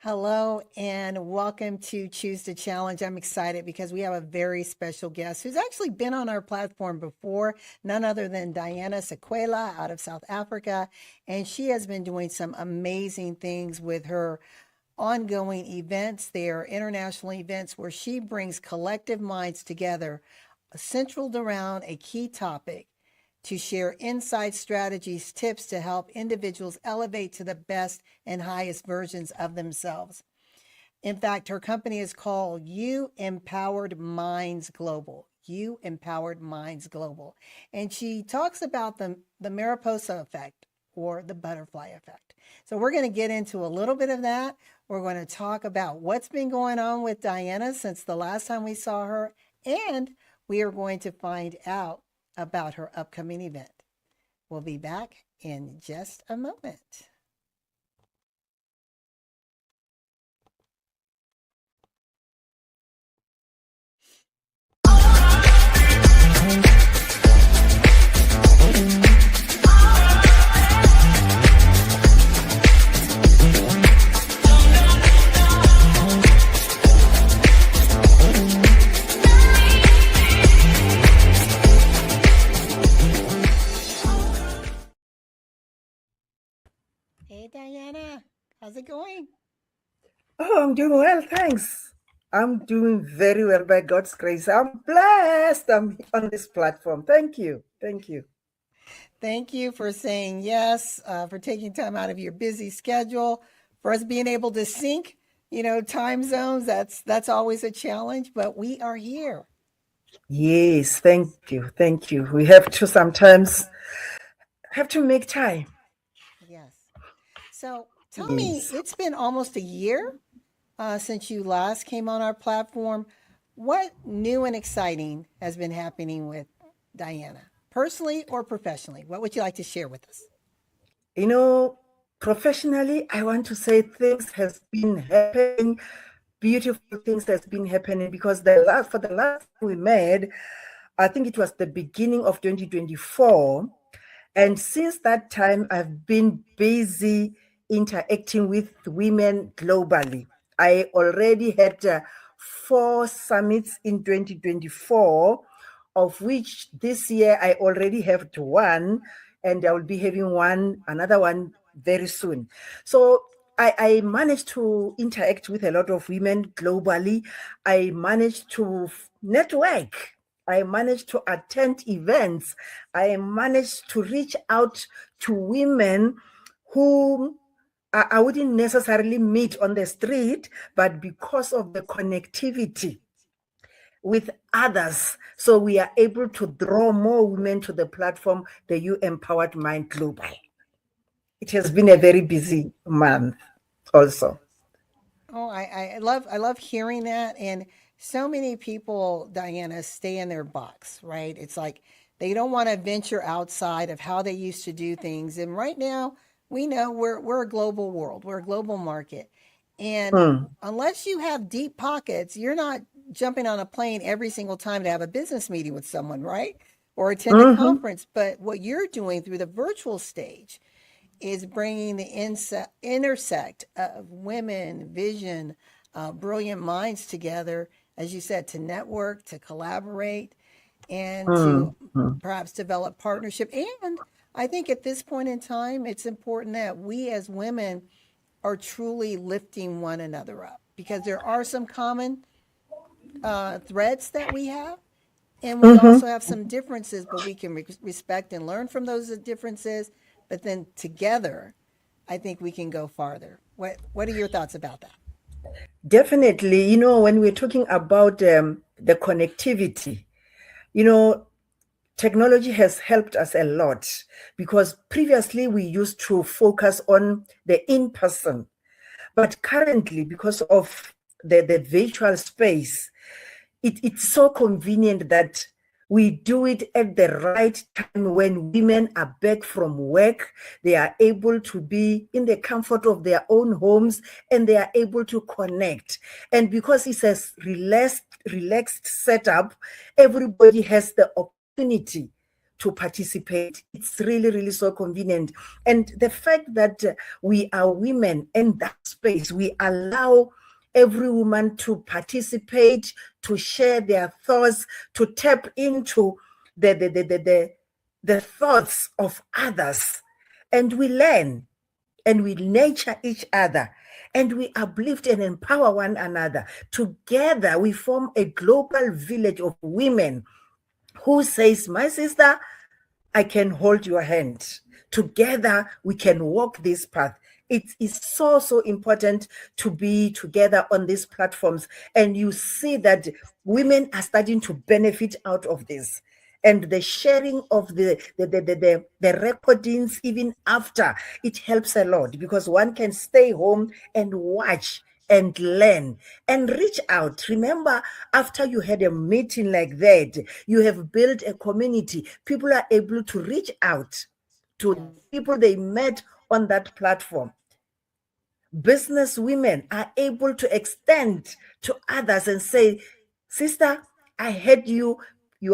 Hello and welcome to Choose to Challenge. I'm excited because we have a very special guest who's actually been on our platform before, none other than Diana Sekwaila out of South Africa. And she has been doing some amazing things with her ongoing events. They are international events where she brings collective minds together, centered around a key topic to share insights, strategies, tips to help individuals elevate to the best and highest versions of themselves. In fact, her company is called You Empowered Minds Global. You Empowered Minds Global. And she talks about the Mariposa effect or the butterfly effect. So we're going to get into a little bit of that. We're going to talk about what's been going on with Diana since the last time we saw her. And we are going to find out about her upcoming event. We'll be back in just a moment. Hey, Diana, how's it going? Oh, I'm doing well, thanks. I'm doing very well by God's grace. I'm blessed. I'm on this platform. Thank you. Thank you. Thank you for saying yes, for taking time out of your busy schedule, for us being able to sync, time zones. That's always a challenge, but we are here. Yes, thank you. Thank you. We have to sometimes have to make time. Yes. So tell me, Yes. it's been almost a year since you last came on our platform. What new and exciting has been happening with Diana, personally or professionally? What would you like to share with us? You know, professionally, I want to say things has been happening, beautiful things has been happening because for the last we met, I think it was the beginning of 2024. And since that time, I've been busy interacting with women globally. I already had 4 summits in 2024, of which this year I already have one, and I will be having another one very soon. So I managed to interact with a lot of women globally. I managed to network. I managed to attend events. I managed to reach out to women who I wouldn't necessarily meet on the street, but because of the connectivity with others, so we are able to draw more women to the platform, the You Empowered Mind Global. It has been a very busy month also. Oh, I love hearing that. And so many people, Diana, stay in their box, right? It's like they don't want to venture outside of how they used to do things. And right now, we know we're a global world, we're a global market. And Mm. unless you have deep pockets, you're not jumping on a plane every single time to have a business meeting with someone, right? Or attend a Mm-hmm. conference. But what you're doing through the virtual stage is bringing the intersect of women, vision, brilliant minds together, as you said, to network, to collaborate, and to Mm-hmm. perhaps develop partnership. And I think at this point in time, it's important that we as women are truly lifting one another up because there are some common threads that we have. And we Mm-hmm. also have some differences, but we can respect and learn from those differences. But then together, I think we can go farther. What are your thoughts about that? Definitely. When we're talking about the connectivity, you know, technology has helped us a lot because previously we used to focus on the in person, but currently, because of the virtual space, it's so convenient that we do it at the right time when women are back from work. They are able to be in the comfort of their own homes and they are able to connect. And because it's a relaxed setup, everybody has the opportunity to participate. It's really, really so convenient. And the fact that we are women in that space, we allow every woman to participate, to share their thoughts, to tap into the thoughts of others. And we learn and we nurture each other and we uplift and empower one another. Together, we form a global village of women who says, my sister, I can hold your hand. Together, we can walk this path. It is so, so important to be together on these platforms. And you see that women are starting to benefit out of this. And the sharing of the recordings, even after, it helps a lot because one can stay home and watch and learn and reach out. Remember, after you had a meeting like that, you have built a community. People are able to reach out to people they met on that platform. Business women are able to extend to others and say, sister, I heard you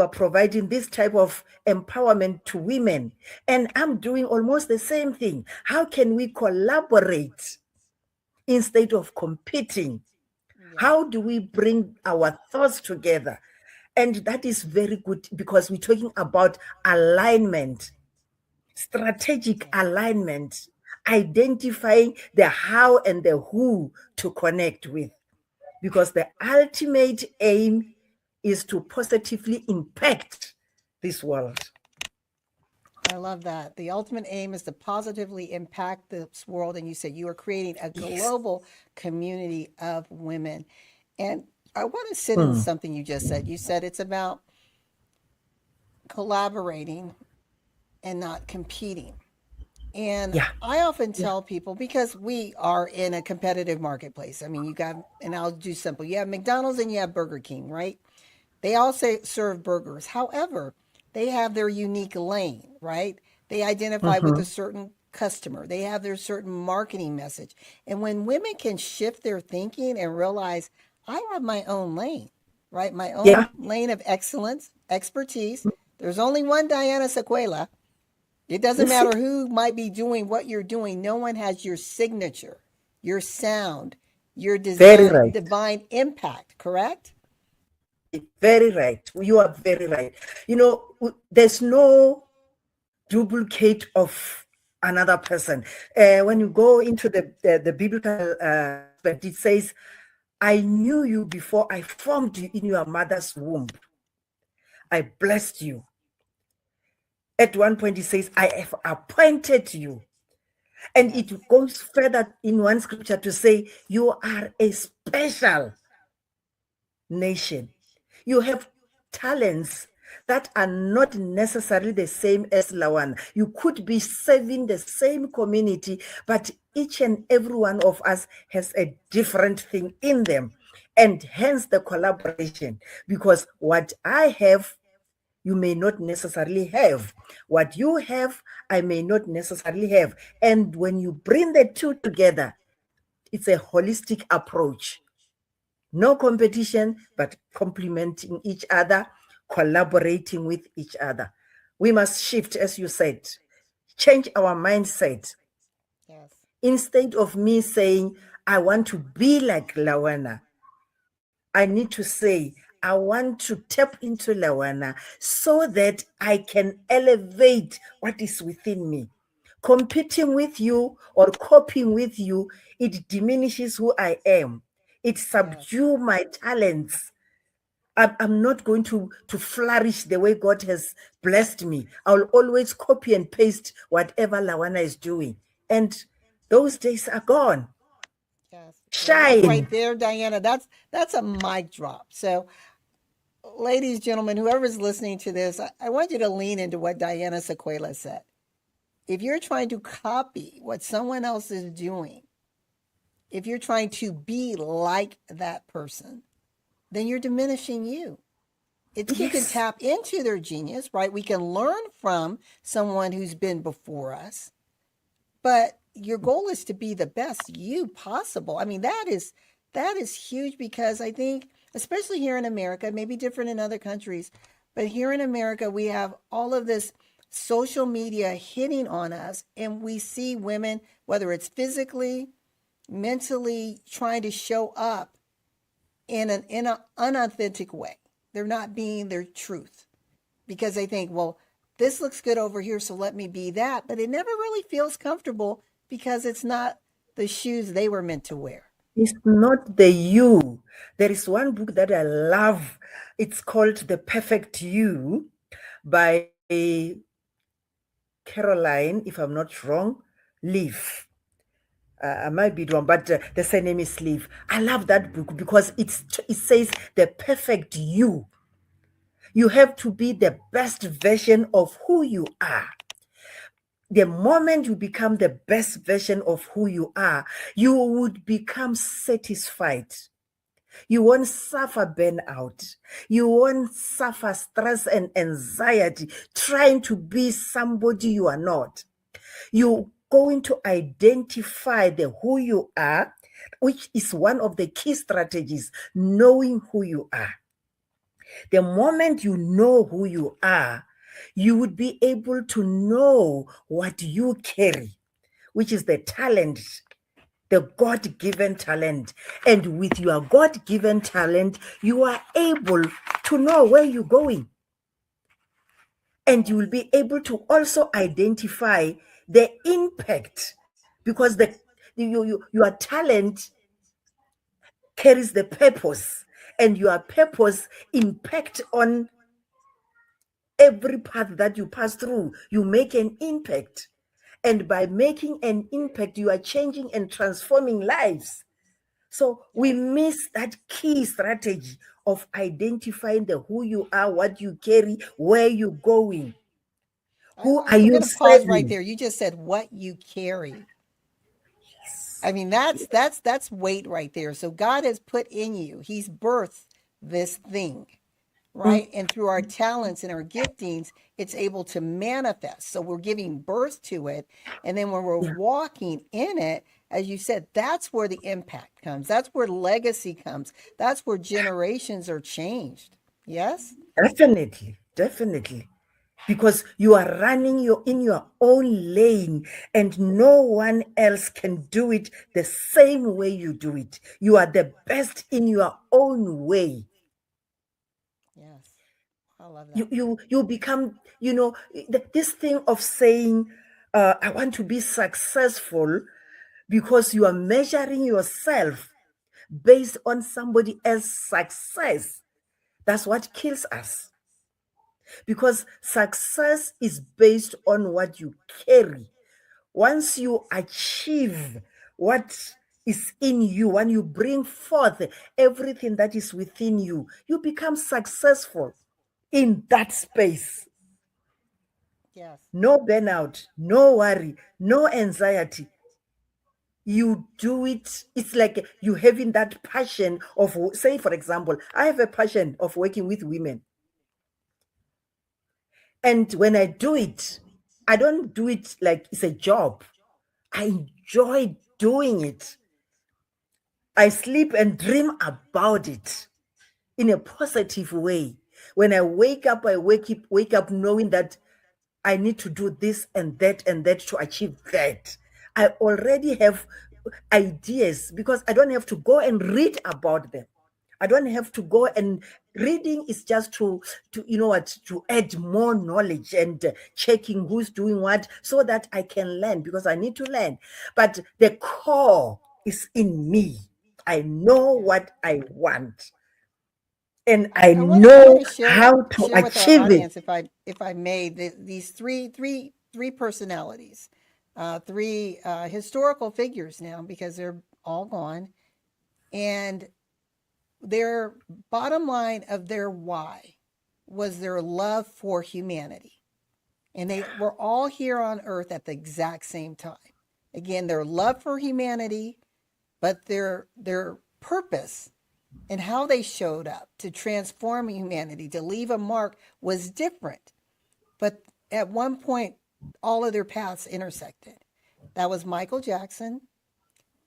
are providing this type of empowerment to women, and I'm doing almost the same thing. How can we collaborate instead of competing? How do we bring our thoughts together? And that is very good because we're talking about alignment, strategic alignment, identifying the how and the who to connect with. Because the ultimate aim is to positively impact this world. I love that. The ultimate aim is to positively impact this world. And you said you are creating a global community of women. And I want to sit in something you just said. You said it's about collaborating and not competing. And I often tell people, because we are in a competitive marketplace. I mean, you got, and I'll do simple. You have McDonald's and you have Burger King, right? They all serve burgers. However, they have their unique lane, right? They identify with a certain customer. They have their certain marketing message. And when women can shift their thinking and realize, I have my own lane, right? My own lane of excellence, expertise. There's only one Diana Sekwaila. It doesn't matter who might be doing what you're doing. No one has your signature, your sound, your design, divine impact, correct? Very right. You are very right. You know, there's no duplicate of another person. When you go into the biblical aspect, it says, I knew you before I formed you in your mother's womb. I blessed you. At one point, it says, I have appointed you. And it goes further in one scripture to say, you are a special nation. You have talents that are not necessarily the same as LaWanna. You could be serving the same community, but each and every one of us has a different thing in them. And hence the collaboration, because what I have, you may not necessarily have. What you have, I may not necessarily have. And when you bring the two together, it's a holistic approach. No competition, but complementing each other, collaborating with each other. We must shift, as you said, change our mindset. Yes. Instead of me saying, I want to be like LaWanna, I need to say, I want to tap into LaWanna so that I can elevate what is within me. Competing with you or copying with you, it diminishes who I am. It subdues my talents. I'm not going to flourish the way God has blessed me. I'll always copy and paste whatever LaWanna is doing. And those days are gone. Yes. Shine. That right there, Diana, that's a mic drop. So, ladies, gentlemen, whoever's listening to this, I want you to lean into what Diana Sekwaila said. If you're trying to copy what someone else is doing, if you're trying to be like that person, then you're diminishing you. You can tap into their genius, right? We can learn from someone who's been before us, but your goal is to be the best you possible. I mean, that is huge, because I think, especially here in America, maybe different in other countries, But here in America, we have all of this social media hitting on us, and we see women, whether it's physically, mentally, trying to show up in an unauthentic way. They're not being their truth because they think, well, this looks good over here, so let me be that. But it never really feels comfortable because it's not the shoes they were meant to wear. It's not the you. There is one book that I love. It's called The Perfect You by Caroline, if I'm not wrong, Leaf. I might be wrong, but the surname is Leaf. I love that book because it says the perfect you. You have to be the best version of who you are. The moment you become the best version of who you are, you would become satisfied. You won't suffer burnout. You won't suffer stress and anxiety trying to be somebody you are not. You're going to identify the who you are, which is one of the key strategies, knowing who you are. The moment you know who you are, you would be able to know what you carry, which is the talent, the God-given talent. And with your God-given talent, you are able to know where you're going. And you will be able to also identify the impact, because your talent carries the purpose, and your purpose impact on every path that you pass through. You make an impact. And by making an impact, you are changing and transforming lives. So we miss that key strategy of identifying the who you are, what you carry, where you're going. Who are I'm you going to pause right serving? there. You just said what you carry. I mean, that's weight right there. So God has put in you, He's birthed this thing, right? And through our talents and our giftings, it's able to manifest. So we're giving birth to it. And then when we're Yeah, walking in it, as you said, that's where the impact comes. That's where legacy comes. That's where generations are changed. Yes? definitely, definitely. Because you are running in your own lane, and no one else can do it the same way you do it. You are the best in your own way. Yes. I love that. You become, this thing of saying, I want to be successful, because you are measuring yourself based on somebody else's success. That's what kills us, because success is based on what you carry. Once you achieve what is in you, when you bring forth everything that is within you, you become successful in that space. Yes. No burnout, no worry, no anxiety. You do it. It's like you having that passion of, say, for example, I have a passion of working with women. And when I do it, I don't do it like it's a job. I enjoy doing it. I sleep and dream about it in a positive way. When I wake up, I wake up knowing that I need to do this and that to achieve that. I already have ideas, because I don't have to go and read about them. I don't have to go, and reading is just to to add more knowledge and checking who's doing what, so that I can learn, because I need to learn. But the core is in me. I know Yeah. what I want, and I I know want to how to share with our achieve it. audience, if I may, these three personalities, three historical figures now because they're all gone, and their bottom line of their why was their love for humanity, and they were all here on Earth at the exact same time. Again, their love for humanity, but their purpose and how they showed up to transform humanity, to leave a mark, was different. But at one point, all of their paths intersected. That was Michael Jackson,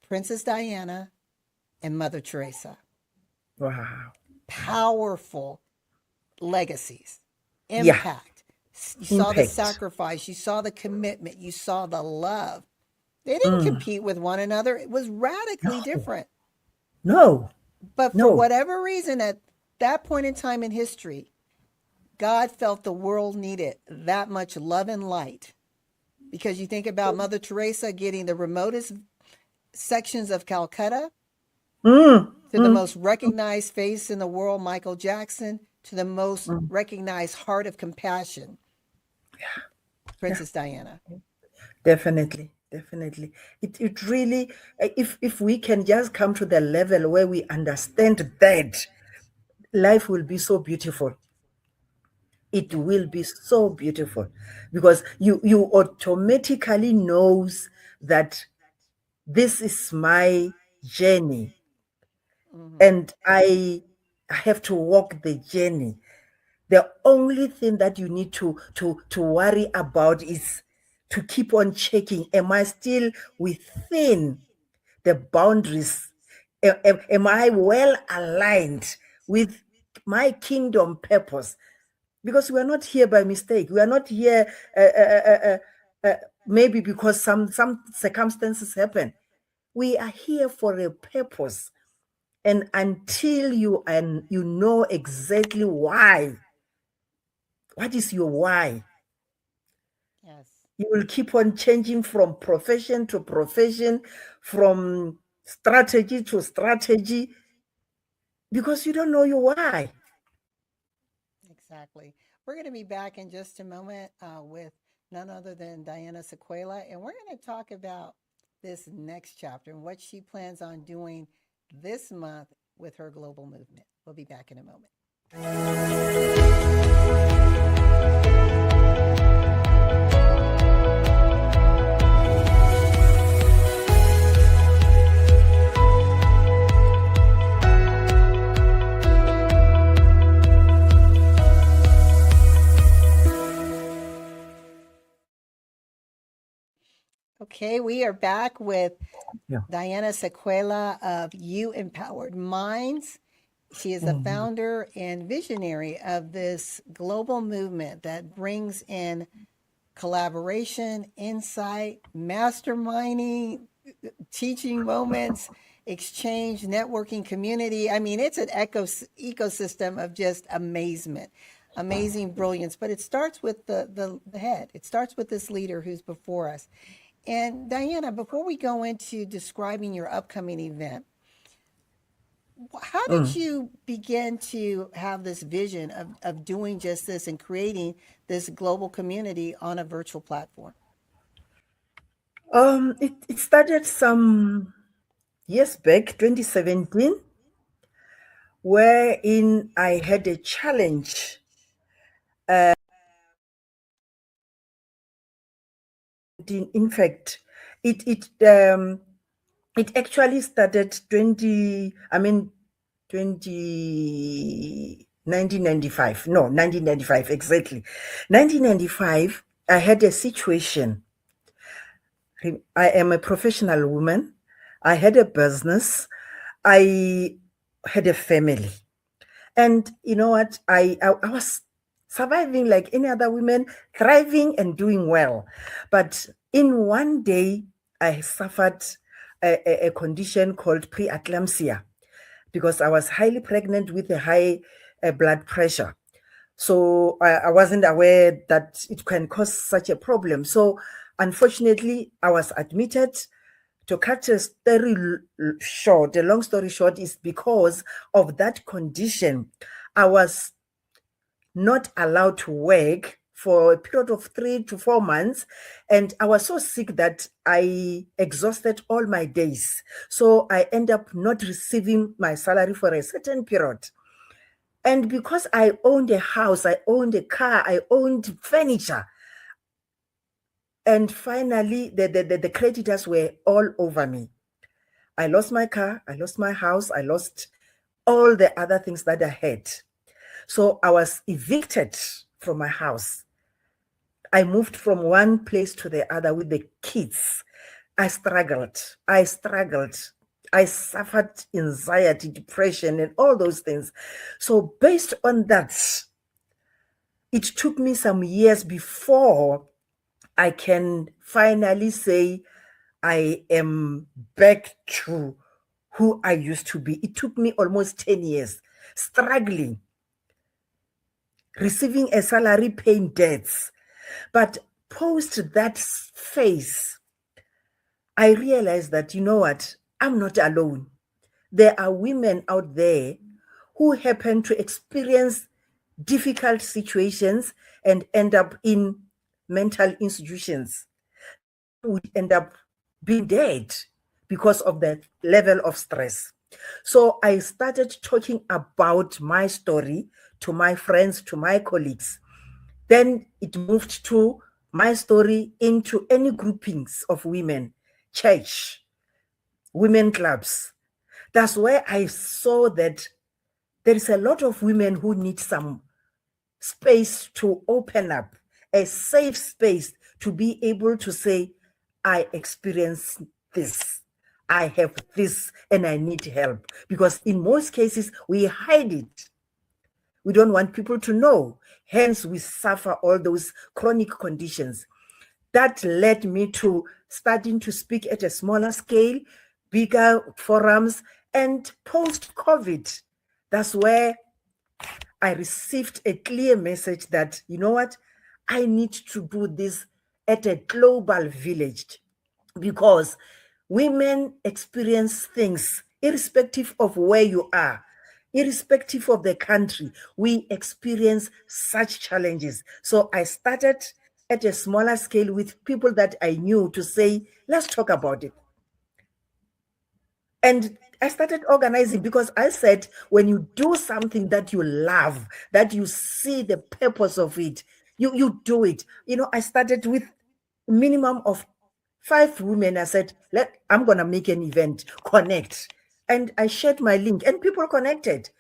Princess Diana, and Mother Teresa. Wow. Powerful legacies. impact. You saw the Impact. sacrifice, you saw the commitment, you saw the love. They didn't compete with one another. It was radically different. No, But for no. whatever reason, at that point in time in history, God felt the world needed that much love and light. Because you think about Mother Teresa getting the remotest sections of Calcutta, to the most recognized face in the world, Michael Jackson, to the most recognized heart of compassion, Princess Diana. Definitely, definitely. It really, if we can just come to the level where we understand that, life will be so beautiful. It will be so beautiful, because you automatically knows that this is my journey, and I have to walk the journey. The only thing that you need to worry about is to keep on checking, am I still within the boundaries? Am I well aligned with my kingdom purpose? Because we are not here by mistake. We are not here maybe because some circumstances happen. We are here for a purpose. And until you know exactly why, what is your why? Yes. You will keep on changing from profession to profession, from strategy to strategy, because you don't know your why. Exactly. We're going to be back in just a moment with none other than Diana Sekwaila, and we're going to talk about this next chapter and what she plans on doing this month with her global movement. We'll be back in a moment. Okay, we are back with Diana Sekwaila of You Empowered Minds. She is the founder and visionary of this global movement that brings in collaboration, insight, masterminding, teaching moments, exchange, networking, community. I mean, it's an ecosystem of just amazement, amazing brilliance. But it starts with the head. It starts with this leader who's before us. And Diana, before we go into describing your upcoming event, how did you begin to have this vision of doing just this and creating this global community on a virtual platform? It started some years back, 2017, wherein I had a challenge. In fact, it actually started 1995. No, 1995, exactly. 1995, I had a situation. I am a professional woman. I had a business. I had a family. And you know what? I was surviving like any other women, thriving and doing well. But in one day, I suffered a condition called preeclampsia, because I was highly pregnant with a high blood pressure. So I wasn't aware that it can cause such a problem. So unfortunately, I was admitted. To cut a story short, a long story short, is because of that condition, I was not allowed to work for a period of 3 to 4 months. And I was so sick that I exhausted all my days. So I end up not receiving my salary for a certain period. And because I owned a house, I owned a car, I owned furniture. And finally, the creditors were all over me. I lost my car, I lost my house, I lost all the other things that I had. So I was evicted from my house. I moved from one place to the other with the kids. I struggled. I suffered anxiety, depression, and all those things. So based on that, it took me some years before I can finally say I am back to who I used to be. It took me almost 10 years struggling, receiving a salary, paying debts. But post that phase, I realized that, you know what, I'm not alone. There are women out there who happen to experience difficult situations and end up in mental institutions. Would end up being dead because of that level of stress. So I started talking about my story to my friends, to my colleagues. Then it moved to my story into any groupings of women, church, women clubs. That's where I saw that there is a lot of women who need some space to open up, a safe space to be able to say, I experience this, I have this, and I need help. Because in most cases, we hide it. We don't want people to know. Hence, we suffer all those chronic conditions. That led me to starting to speak at a smaller scale, bigger forums, and post-COVID. That's where I received a clear message that, you know what, I need to do this at a global village, because women experience things irrespective of where you are, irrespective of the country. We experience such challenges. So I started at a smaller scale with people that I knew to say, let's talk about it. And I started organizing because I said, when you do something that you love, that you see the purpose of it, you do it. You know, I started with minimum of 5 women. I said, I'm going to make an event, connect. And I shared my link and people connected.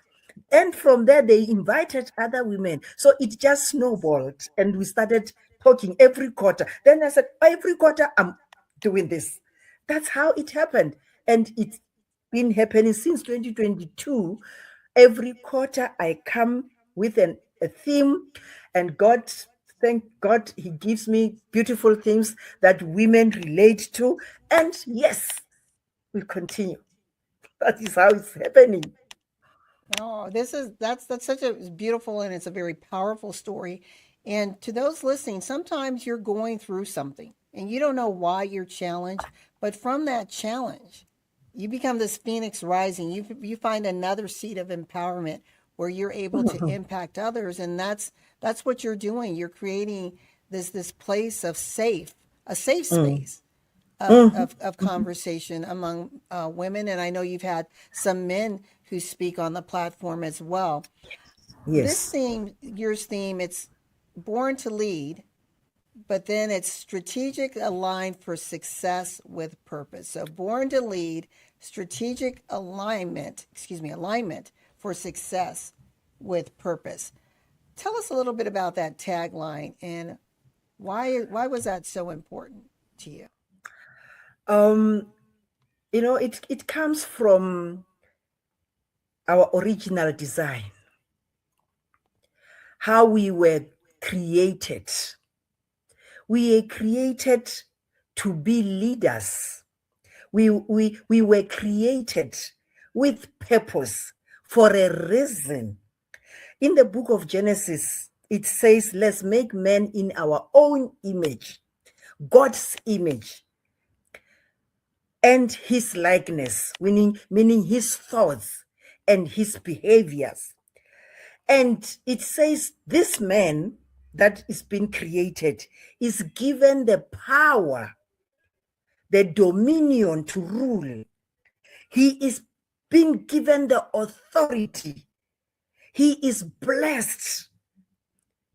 And from there, they invited other women. So it just snowballed. And we started talking every quarter. Then I said, every quarter, I'm doing this. That's how it happened. And it's been happening since 2022. Every quarter, I come with a theme. And God, thank God, He gives me beautiful things that women relate to. And yes, we'll continue. That is how it's happening. Oh, that's such a beautiful, and it's a very powerful story. And to those listening, sometimes you're going through something and you don't know why you're challenged, but from that challenge, you become this phoenix rising. You find another seat of empowerment where you're able to impact others, and that's what you're doing. You're creating this place of a safe space of conversation among women. And I know you've had some men who speak on the platform as well. This Yes. theme, yours theme, it's born to lead, but then it's strategic aligned for success with purpose. So born to lead, strategic alignment for success with purpose. Tell us a little bit about that tagline and why was that so important to you? You know, it comes from our original design, how we were created. We were created to be leaders. We were created with purpose for a reason. In the book of Genesis, it says, let's make man in our own image, God's image, and his likeness, meaning his thoughts and his behaviors. And it says this man that is being created is given the power, the dominion to rule. He is being given the authority. He is blessed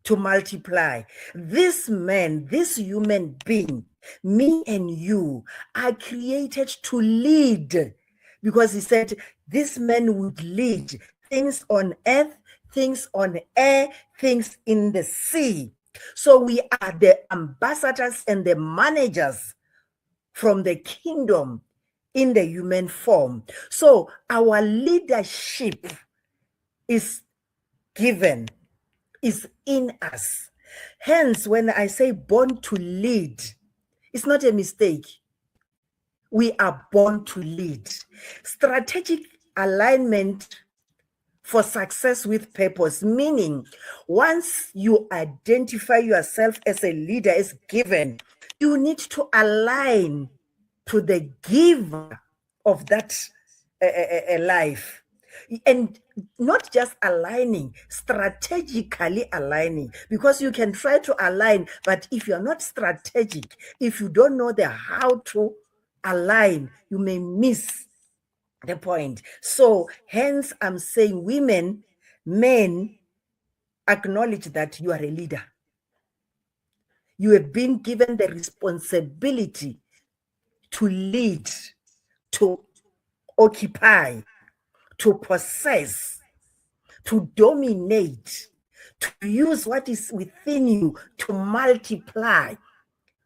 to multiply. This man, this human being, me and you, are created to lead, because he said this man would lead things on earth, things on air, things in the sea. So we are the ambassadors and the managers from the kingdom in the human form. So our leadership is given is in us. Hence, when I say born to lead, it's not a mistake. We are born to lead. Strategic alignment for success with purpose, meaning once you identify yourself as a leader, as given, you need to align to the giver of that life. And not just aligning, strategically aligning, because you can try to align, but if you're not strategic, if you don't know the how to align, you may miss the point. So hence I'm saying women, men, acknowledge that you are a leader. You have been given the responsibility to lead, to occupy, to possess, to dominate, to use what is within you to multiply.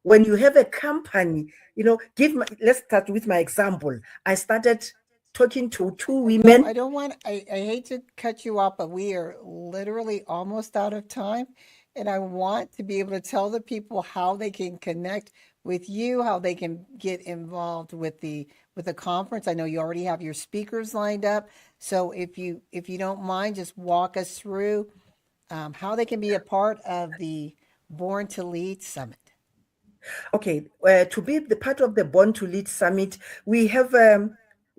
When you have a company, let's start with my example. I started talking to two women. I hate to cut you off, but we are literally almost out of time. And I want to be able to tell the people how they can connect with you, how they can get involved with the conference. I know you already have your speakers lined up. So if you don't mind, just walk us through how they can be a part of the Born to Lead Summit. Okay, to be the part of the Born to Lead Summit, we have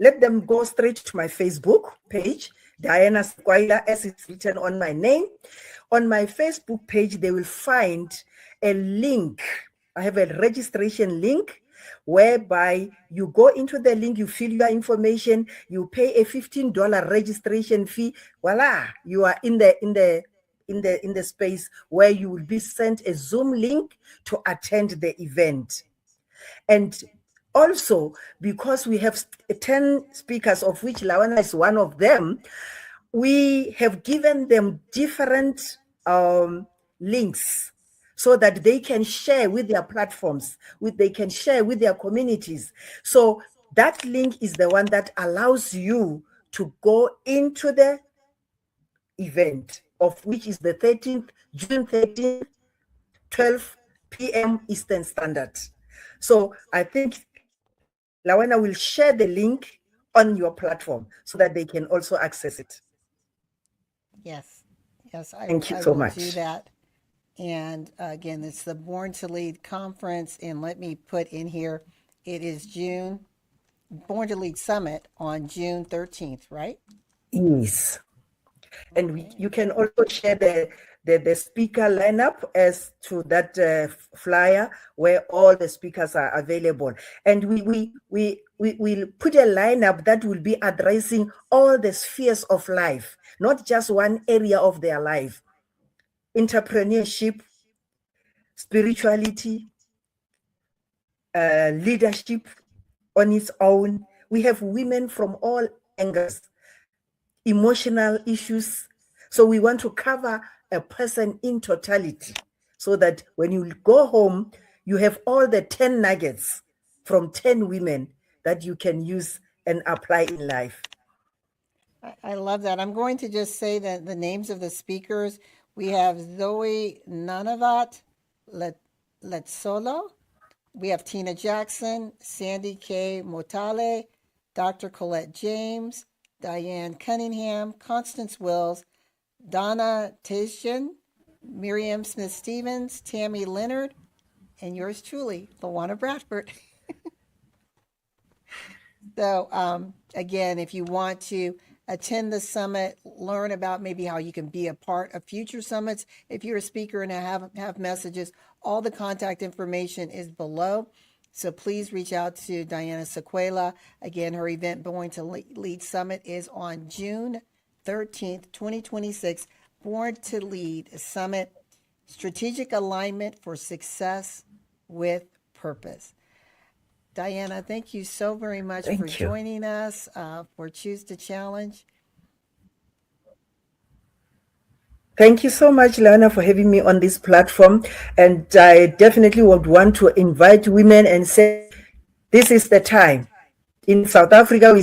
let them go straight to my Facebook page, Diana Sekwaila, as it's written on my name. On my Facebook page, they will find a link. I have a registration link whereby you go into the link, you fill your information, you pay a $15 registration fee. Voila, you are in the space where you will be sent a Zoom link to attend the event. And also, because we have 10 speakers, of which LaWanna is one of them, we have given them different links so that they can share with their platforms, they can share with their communities. So that link is the one that allows you to go into the event, of which is the 13th, June 13th, 12 p.m. Eastern Standard. So I think LaWanna will share the link on your platform so that they can also access it. Yes, I so will much. do that. And again, it's the Born to Lead conference. And let me put in here, it is Born to Lead Summit on June 13th, right? Yes. And you can also share the speaker lineup as to that flyer where all the speakers are available. And we will put a lineup that will be addressing all the spheres of life, not just one area of their life. Entrepreneurship, spirituality, leadership on its own. We have women from all angles, emotional issues. So we want to cover a person in totality so that when you go home, you have all the 10 nuggets from 10 women that you can use and apply in life. I love that. I'm going to just say that the names of the speakers. We have Zoe Nanavat Letsolo. We have Tina Jackson, Sandy K. Motale, Dr. Colette James, Diane Cunningham, Constance Wills, Donna Tishan, Miriam Smith-Stevens, Tammy Leonard, and yours truly, LaWanna Bradford. So again, if you want to attend the summit, learn about maybe how you can be a part of future summits, if you're a speaker and have messages, all the contact information is below. So please reach out to Diana Sekwaila. Again, her event, Born to Lead Summit, is on June 13th, 2026. Born to Lead Summit, Strategic Alignment for Success with Purpose. Diana, thank you so very much for joining us for Choose to Challenge. Thank you so much, Lana, for having me on this platform. And I definitely would want to invite women and say, this is the time. In South Africa,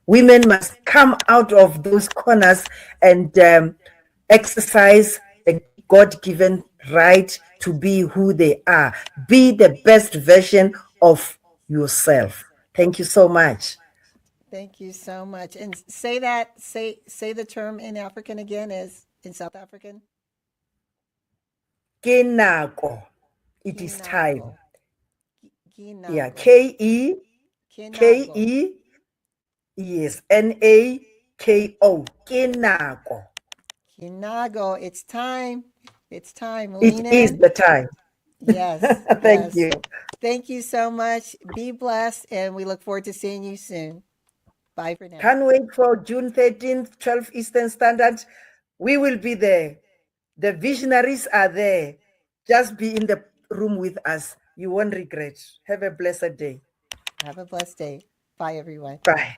women must come out of those corners and exercise a God-given right to be who they are. Be the best version of yourself. Thank you so much. Thank you so much. And say that, say the term in African again, is in South African. Kenako. It is Kinago. time. Yeah, Kinago. K-E, Kinago. K-E, yes, N-A-K-O. Kenako. Kinago. It's time. It's time. It Lean is in. the time. Yes. Thank Yes. you. Thank you so much. Be blessed, and we look forward to seeing you soon. Bye for now. Can't wait for June 13th, 12 Eastern Standard. We will be there. The visionaries are there. Just be in the room with us. You won't regret. Have a blessed day. Have a blessed day. Bye, everyone. Bye.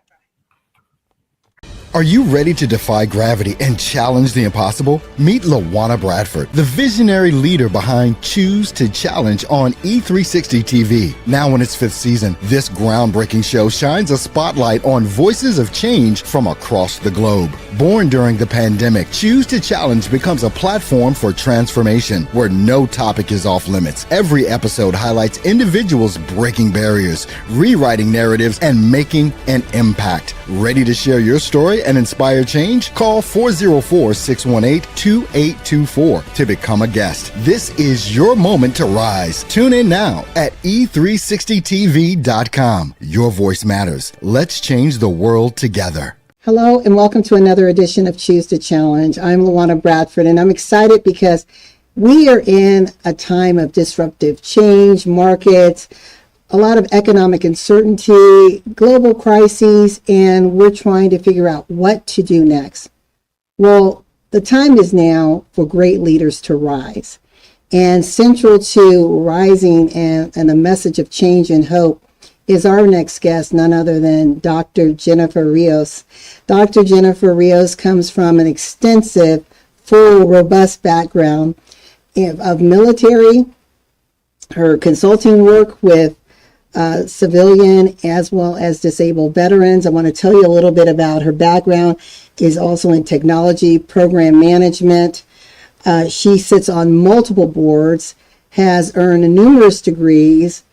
Are you ready to defy gravity and challenge the impossible? Meet LaWanna Bradford, the visionary leader behind Choose to Challenge on E360 TV. Now in its 5th season, this groundbreaking show shines a spotlight on voices of change from across the globe. Born during the pandemic, Choose to Challenge becomes a platform for transformation where no topic is off limits. Every episode highlights individuals breaking barriers, rewriting narratives, and making an impact. Ready to share your story and inspire change? Call 404-618-2824 to become a guest. This is your moment to rise. Tune in now at e360tv.com. Your voice matters. Let's change the world together. Hello, and welcome to another edition of Choose to Challenge. I'm LaWanna Bradford, and I'm excited because we are in a time of disruptive change, markets, a lot of economic uncertainty, global crises, and we're trying to figure out what to do next. Well, the time is now for great leaders to rise. And central to rising and a message of change and hope is our next guest, none other than Dr. Jennifer Rios. Dr. Jennifer Rios comes from an extensive, full, robust background of military, her consulting work with civilian as well as disabled veterans. I want to tell you a little bit about her background. Is also in technology, program management. She sits on multiple boards, has earned numerous degrees,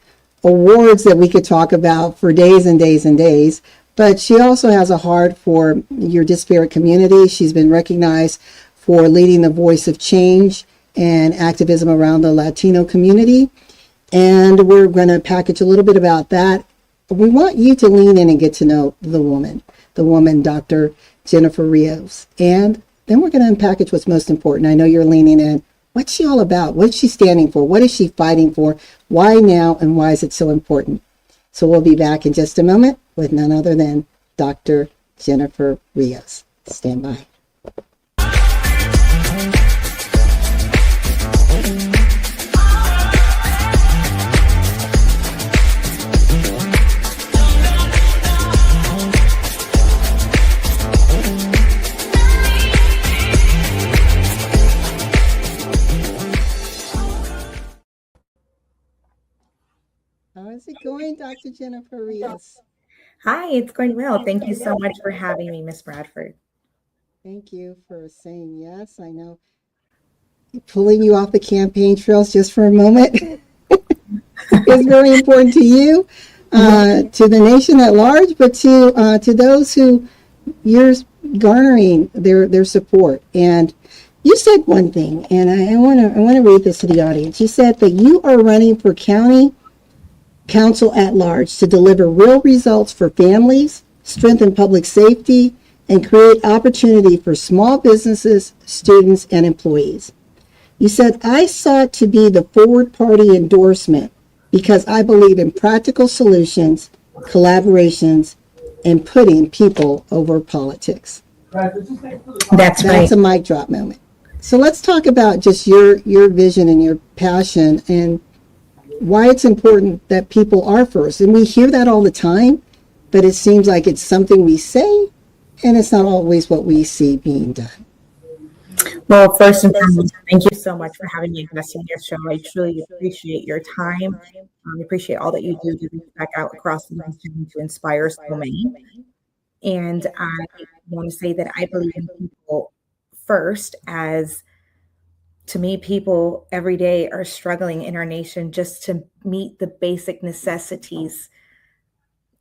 awards that we could talk about for days and days and days. But she also has a heart for your disparate community. She's been recognized for leading the voice of change and activism around the Latino community. And we're going to package a little bit about that. We want you to lean in and get to know the woman, Dr. Jennifer Rios. And then we're going to unpackage what's most important. I know you're leaning in. What's she all about? What's she standing for? What is she fighting for? Why now? And why is it so important? So we'll be back in just a moment with none other than Dr. Jennifer Rios. Stand by. How is it going, Dr. Jennifer Rios? Hi, it's going well. Thank you so much for having me, Miss Bradford. Thank you for saying yes. I know pulling you off the campaign trails just for a moment is very important to you, to the nation at large, but to those who you're garnering their support. And you said one thing, and I want to read this to the audience. You said that you are running for county council at large to deliver real results for families, strengthen public safety, and create opportunity for small businesses, students, and employees. You said, I sought to be the forward party endorsement because I believe in practical solutions, collaborations, and putting people over politics. That's right. A mic drop moment. So let's talk about just your vision and your passion and why it's important that people are first. And we hear that all the time, but it seems like it's something we say, and it's not always what we see being done. Well, first and foremost, thank you so much for having me guest on your show. I truly appreciate your time. I appreciate all that you do to reach back out across the nation to inspire so many. And I want to say that I believe in people first, as to me, people every day are struggling in our nation just to meet the basic necessities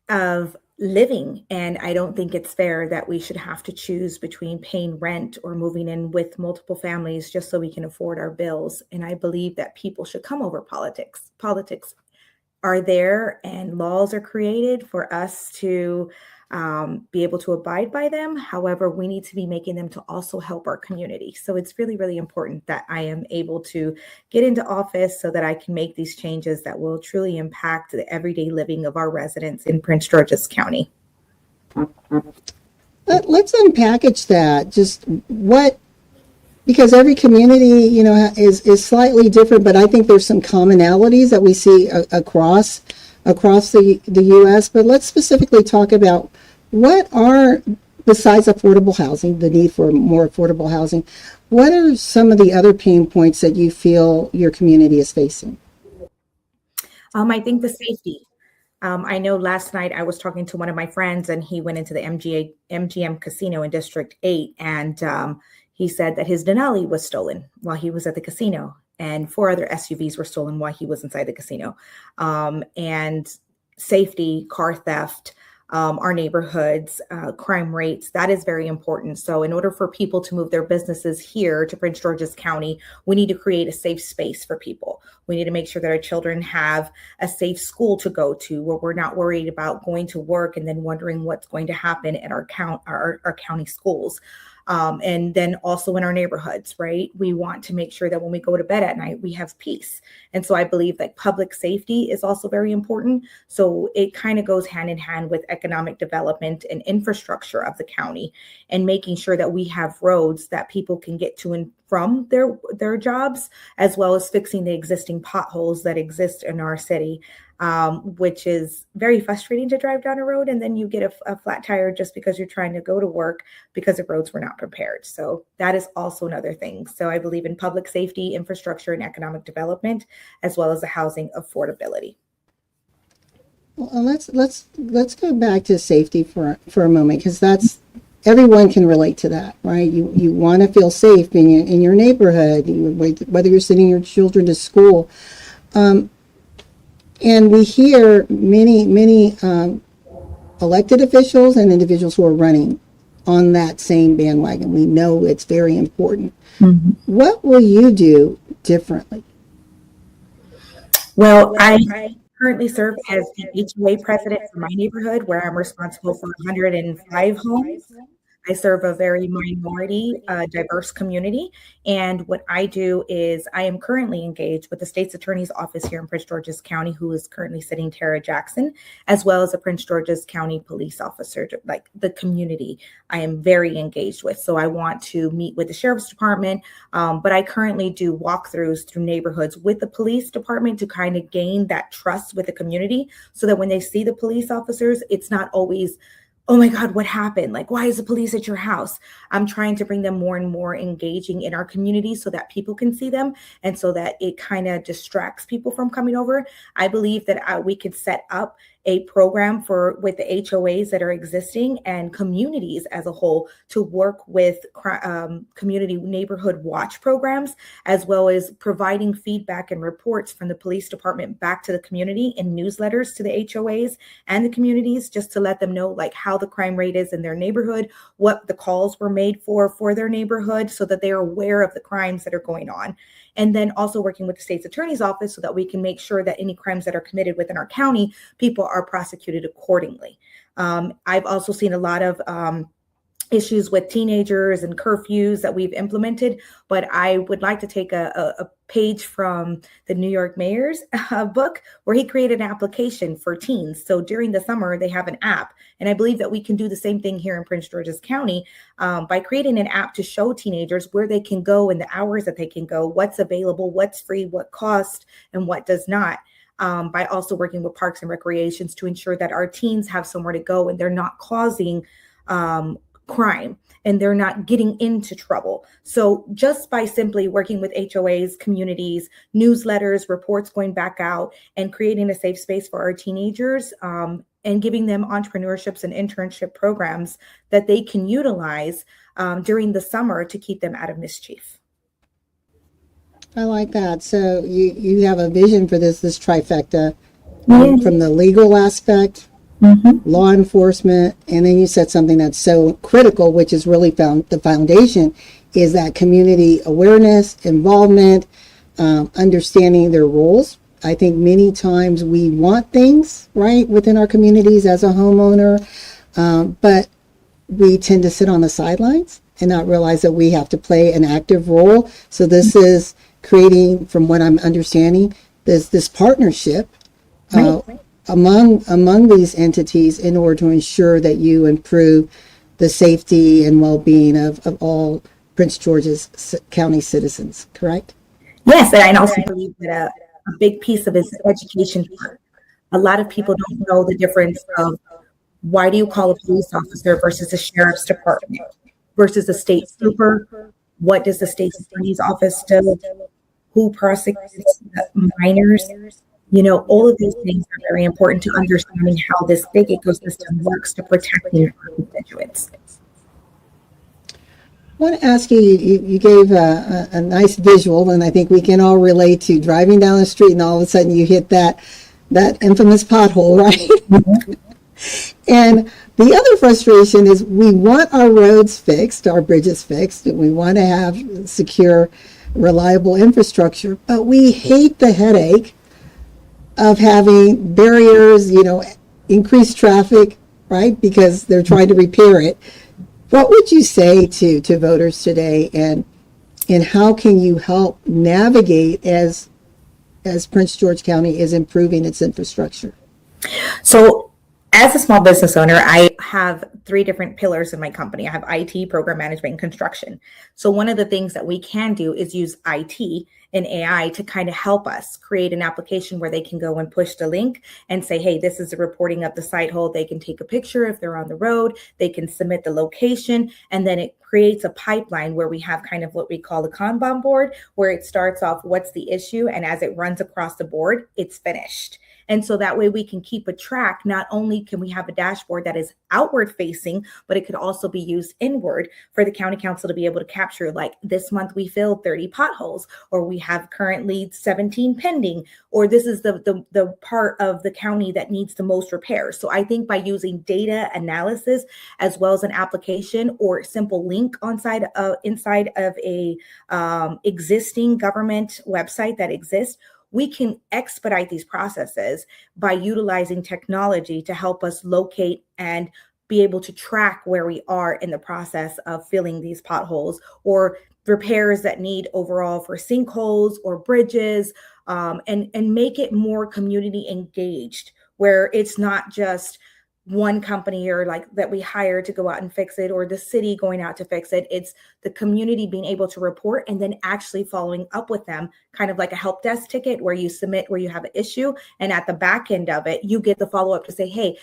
of living. And I don't think it's fair that we should have to choose between paying rent or moving in with multiple families just so we can afford our bills. And I believe that people should come over politics. Politics are there and laws are created for us to be able to abide by them. However, we need to be making them to also help our community. So it's really, really important that I am able to get into office so that I can make these changes that will truly impact the everyday living of our residents in Prince George's County. Let's unpackage that. Just what, because every community, is slightly different, but I think there's some commonalities that we see across the U.S. But let's specifically talk about what are, besides affordable housing, the need for more affordable housing, what are some of the other pain points that you feel your community is facing? I think the safety. I know last night I was talking to one of my friends and he went into the MGM casino in District 8 and he said that his Denali was stolen while he was at the casino and 4 other SUVs were stolen while he was inside the casino. And safety, car theft, our neighborhoods, crime rates, that is very important. So in order for people to move their businesses here to Prince George's County, we need to create a safe space for people. We need to make sure that our children have a safe school to go to where we're not worried about going to work and then wondering what's going to happen at our county schools. And then also in our neighborhoods, right? We want to make sure that when we go to bed at night, we have peace. And so I believe that public safety is also very important. So it kind of goes hand in hand with economic development and infrastructure of the county and making sure that we have roads that people can get to and from their jobs, as well as fixing the existing potholes that exist in our city. Which is very frustrating to drive down a road and then you get a flat tire just because you're trying to go to work because the roads were not prepared. So that is also another thing. So I believe in public safety, infrastructure, and economic development, as well as the housing affordability. Well, let's go back to safety for a moment, because that's, everyone can relate to that, right? You want to feel safe in your neighborhood, whether you're sending your children to school. And we hear many elected officials and individuals who are running on that same bandwagon. We know it's very important. Mm-hmm. What will you do differently? Well, I currently serve as the HOA president for my neighborhood, where I'm responsible for 105 homes. I serve a very minority, diverse community. And what I do is I am currently engaged with the state's attorney's office here in Prince George's County, who is currently sitting Tara Jackson, as well as a Prince George's County police officer, like the community I am very engaged with. So I want to meet with the sheriff's department, but I currently do walkthroughs through neighborhoods with the police department to kind of gain that trust with the community so that when they see the police officers, it's not always, oh my God, what happened? Like, why is the police at your house? I'm trying to bring them more and more engaging in our community so that people can see them and so that it kind of distracts people from coming over. I believe that we could set up a program with the HOAs that are existing and communities as a whole to work with community neighborhood watch programs, as well as providing feedback and reports from the police department back to the community in newsletters to the HOAs and the communities, just to let them know like how the crime rate is in their neighborhood, what the calls were made for their neighborhood, so that they are aware of the crimes that are going on. And then also working with the state's attorney's office so that we can make sure that any crimes that are committed within our county, people are prosecuted accordingly. I've also seen a lot of issues with teenagers and curfews that we've implemented, but I would like to take a page from the New York mayor's book where he created an application for teens. So during the summer, they have an app. And I believe that we can do the same thing here in Prince George's County by creating an app to show teenagers where they can go and the hours that they can go, what's available, what's free, what costs, and what does not. By also working with parks and recreations to ensure that our teens have somewhere to go and they're not causing crime and they're not getting into trouble. So just by simply working with HOAs, communities, newsletters, reports going back out and creating a safe space for our teenagers, and and giving them entrepreneurships and internship programs that they can utilize during the summer to keep them out of mischief. I like that. So you have a vision for this trifecta, from the legal aspect, law enforcement, and then you said something that's so critical, which is really the foundation, is that community awareness, involvement, understanding their roles. I think many times we want things right within our communities as a homeowner, but we tend to sit on the sidelines and not realize that we have to play an active role. So this is creating, from what I'm understanding, this partnership among these entities in order to ensure that you improve the safety and well-being of all Prince George's County citizens, correct? Yes, and I also believe that a big piece of it is the education part. A lot of people don't know the difference of why do you call a police officer versus a sheriff's department versus a state trooper? What does the state attorney's office do? Who prosecutes minors? You know, all of these things are very important to understanding how this big ecosystem works to protecting our constituents. I want to ask you, you gave a nice visual, and I think we can all relate to driving down the street and all of a sudden you hit that infamous pothole, right? And the other frustration is we want our roads fixed, our bridges fixed, and we want to have secure, reliable infrastructure, but we hate the headache of having barriers, increased traffic, right? Because they're trying to repair it. What would you say to voters today, and how can you help navigate as Prince George County is improving its infrastructure? So as a small business owner, I have 3 different pillars in my company. I have IT, program management, and construction. So one of the things that we can do is use IT and AI to kind of help us create an application where they can go and push the link and say, hey, this is the reporting of the site hole. They can take a picture if they're on the road. They can submit the location, and then it creates a pipeline where we have kind of what we call the Kanban board, where it starts off what's the issue, and as it runs across the board, it's finished. And so that way we can keep a track. Not only can we have a dashboard that is outward facing, but it could also be used inward for the county council to be able to capture, like, this month we filled 30 potholes, or we have currently 17 pending, or this is the part of the county that needs the most repairs. So I think by using data analysis as well as an application or simple link inside of a existing government website that exists, we can expedite these processes by utilizing technology to help us locate and be able to track where we are in the process of filling these potholes or repairs that need overall for sinkholes or bridges, and make it more community engaged, where it's not just one company or like that we hire to go out and fix it, or the city going out to fix it. It's the community being able to report and then actually following up with them, kind of like a help desk ticket where you submit where you have an issue, and at the back end of it, you get the follow-up to say, hey,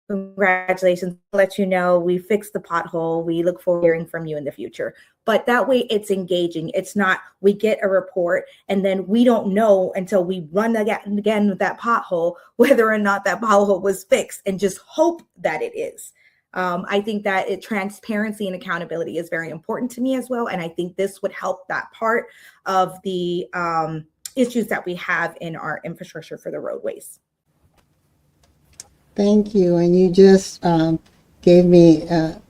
congratulations, let you know we fixed the pothole. We look forward to hearing from you in the future. But that way it's engaging. It's not we get a report and then we don't know until we run again with that pothole whether or not that pothole was fixed, and just hope that it is. I think that transparency and accountability is very important to me as well. And I think this would help that part of the issues that we have in our infrastructure for the roadways. Thank you. And you just gave me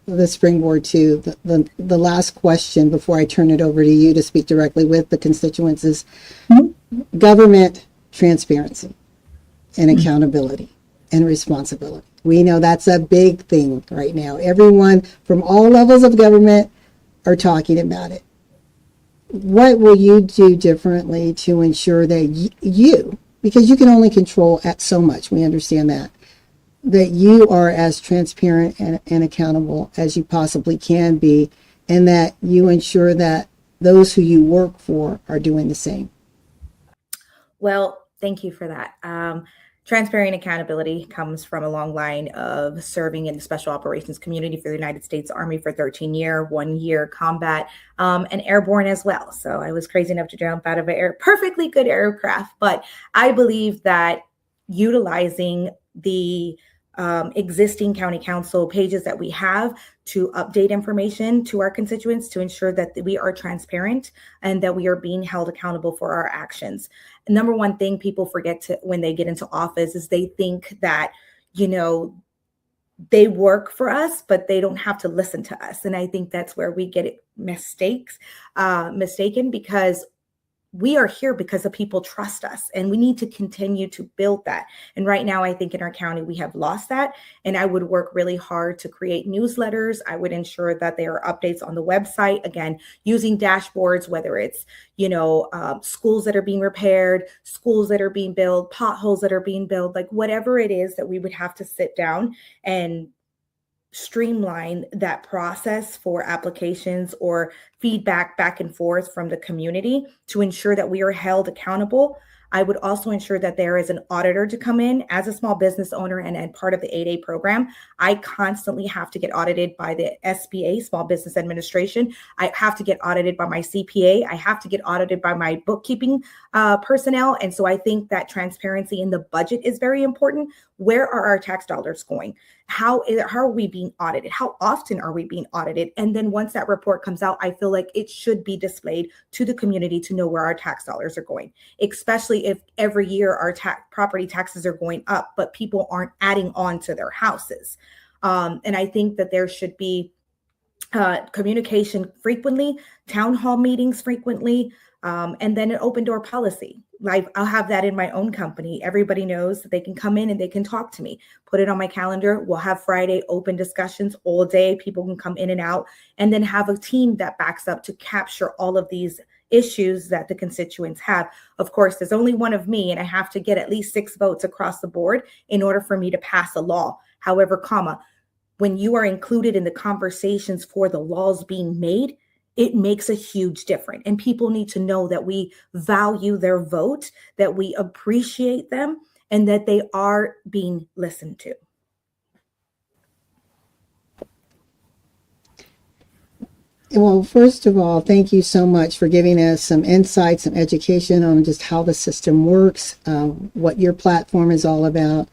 the springboard to the last question before I turn it over to you to speak directly with the constituents is government transparency and accountability and responsibility. We know that's a big thing right now. Everyone from all levels of government are talking about it. What will you do differently to ensure that you, because you can only control at so much, we understand that you are as transparent and accountable as you possibly can be, and that you ensure that those who you work for are doing the same? Well, thank you for that. Transparency and accountability comes from a long line of serving in the special operations community for the United States Army for 13 years, 1 year combat, and airborne as well. So I was crazy enough to jump out of an perfectly good aircraft, but I believe that utilizing the existing county council pages that we have to update information to our constituents to ensure that we are transparent and that we are being held accountable for our actions. Number one thing people forget to when they get into office is they think that, they work for us, but they don't have to listen to us. And I think that's where we get it mistaken, because we are here because the people trust us, and we need to continue to build that. And right now, I think in our county, we have lost that. And I would work really hard to create newsletters. I would ensure that there are updates on the website, again, using dashboards, whether it's, schools that are being repaired, schools that are being built, potholes that are being built, like whatever it is that we would have to sit down and streamline that process for applications or feedback back and forth from the community to ensure that we are held accountable. I would also ensure that there is an auditor to come in as a small business owner and part of the 8A program. I constantly have to get audited by the SBA, Small Business Administration. I have to get audited by my CPA. I have to get audited by my bookkeeping personnel. And so I think that transparency in the budget is very important. Where are our tax dollars going? How are we being audited? How often are we being audited? And then once that report comes out, I feel like it should be displayed to the community to know where our tax dollars are going, especially if every year our property taxes are going up, but people aren't adding on to their houses. And I think that there should be communication frequently, town hall meetings frequently, and then an open door policy. Like I'll have that in my own company. Everybody knows that they can come in and they can talk to me. Put it on my calendar. We'll have Friday open discussions all day. People can come in and out, and then have a team that backs up to capture all of these issues that the constituents have. Of course, there's only one of me, and I have to get at least 6 votes across the board in order for me to pass a law. However, when you are included in the conversations for the laws being made, it makes a huge difference. And people need to know that we value their vote, that we appreciate them, and that they are being listened to. Well, first of all, thank you so much for giving us some insight, some education on just how the system works, what your platform is all about.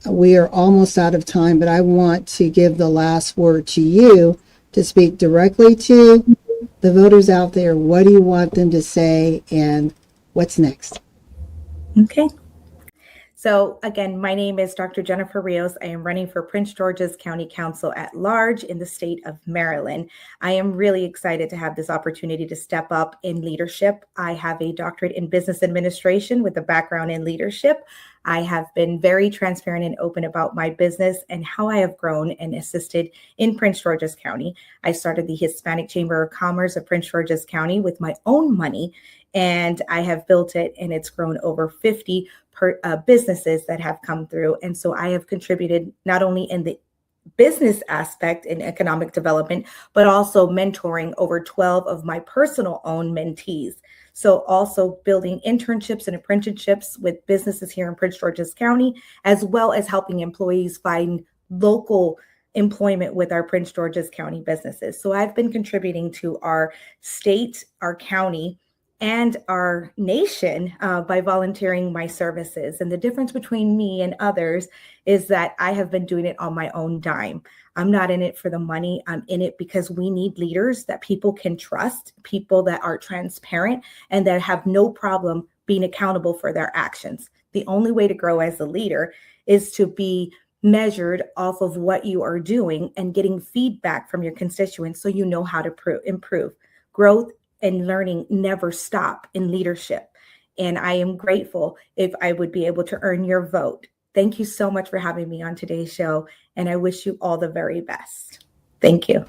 We are almost out of time, but I want to give the last word to you to speak directly to the voters out there. What do you want them to say, and what's next? Okay. So again, my name is Dr. Jennifer Rios. I am running for Prince George's County Council at large in the state of Maryland. I am really excited to have this opportunity to step up in leadership. I have a doctorate in business administration with a background in leadership. I have been very transparent and open about my business and how I have grown and assisted in Prince George's County. I started the Hispanic Chamber of Commerce of Prince George's County with my own money, and I have built it, and it's grown over 50 businesses that have come through. And so I have contributed not only in the business aspect in economic development, but also mentoring over 12 of my personal own mentees. So also building internships and apprenticeships with businesses here in Prince George's County, as well as helping employees find local employment with our Prince George's County businesses. So I've been contributing to our state, our county, and our nation by volunteering my services. And the difference between me and others is that I have been doing it on my own dime. I'm not in it for the money. I'm in it because we need leaders that people can trust, people that are transparent, and that have no problem being accountable for their actions. The only way to grow as a leader is to be measured off of what you are doing and getting feedback from your constituents so you know how to improve. Growth and learning never stop in leadership. And I am grateful if I would be able to earn your vote. Thank you so much for having me on today's show, and I wish you all the very best. Thank you.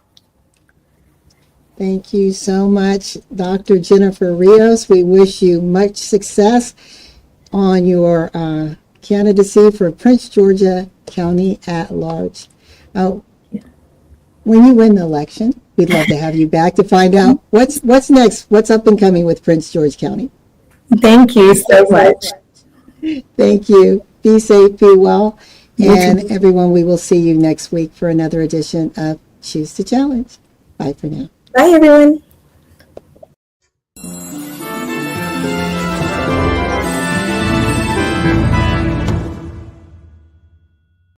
Thank you so much, Dr. Jennifer Rios. We wish you much success on your candidacy for Prince George's County at large. When you win the election, we'd love to have you back to find out what's next, what's up and coming with Prince George County. Thank you so much. Thank you. Be safe, be well. And everyone, we will see you next week for another edition of Choose to Challenge. Bye for now. Bye, everyone.